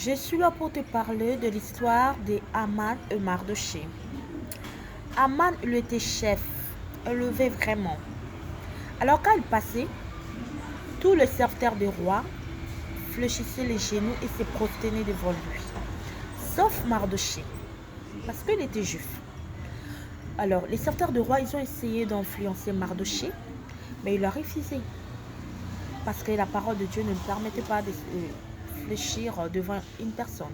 Je suis là pour te parler de l'histoire de Haman et Mardochée. Haman, il était chef, élevé vraiment. Alors quand il passait, tous les serviteurs du roi fléchissaient les genoux et se prosternaient devant lui. Sauf Mardochée, parce qu'il était juif. Alors les serviteurs du roi, ils ont essayé d'influencer Mardochée, mais il a refusé. Parce que la parole de Dieu ne lui permettait pas de fléchir devant une personne.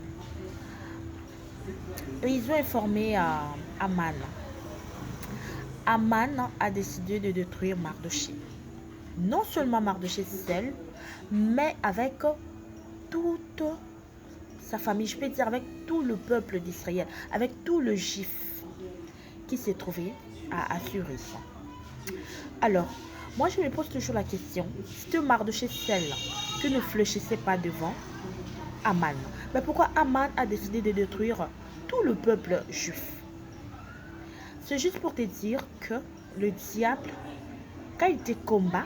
Et ils ont informé Haman. Haman a décidé de détruire Mardochée. Non seulement Mardochée seul, mais avec toute sa famille, je peux dire avec tout le peuple d'Israël, avec tout le juif qui s'est trouvé à Assurie. Alors, moi je me pose toujours la question, c'était Mardochée seul qui ne fléchissait pas devant Haman. Mais pourquoi Haman a décidé de détruire tout le peuple juif? C'est juste pour te dire que le diable, quand il te combat,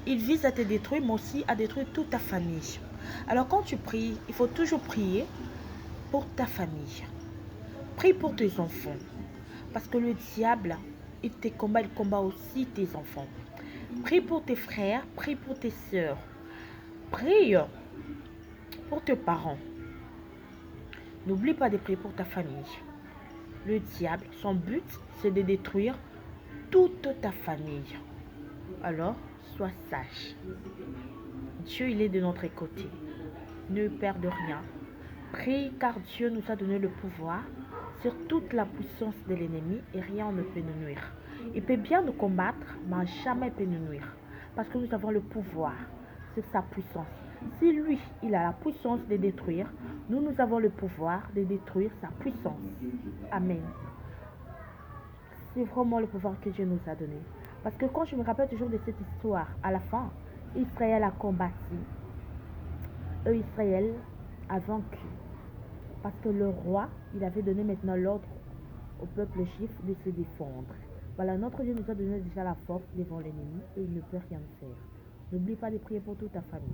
il vise à te détruire, mais aussi à détruire toute ta famille. Alors quand tu pries, il faut toujours prier pour ta famille. Prie pour tes enfants. Parce que le diable, il te combat, il combat aussi tes enfants. Prie pour tes frères, prie pour tes sœurs. Prie pour tes parents. N'oublie pas de prier pour ta famille. Le diable, son but, c'est de détruire toute ta famille. Alors, sois sage. Dieu, il est de notre côté. Ne perds de rien. Prie car Dieu nous a donné le pouvoir sur toute la puissance de l'ennemi et rien ne peut nous nuire. Il peut bien nous combattre, mais jamais il peut nous nuire. Parce que nous avons le pouvoir sur sa puissance. Si lui, il a la puissance de détruire, nous avons le pouvoir de détruire sa puissance. Amen. C'est vraiment le pouvoir que Dieu nous a donné. Parce que quand je me rappelle toujours de cette histoire, à la fin, Israël a combattu. Israël a vaincu. Parce que le roi, il avait donné maintenant l'ordre au peuple juif de se défendre. Voilà, notre Dieu nous a donné déjà la force devant l'ennemi et il ne peut rien faire. N'oublie pas de prier pour toute ta famille.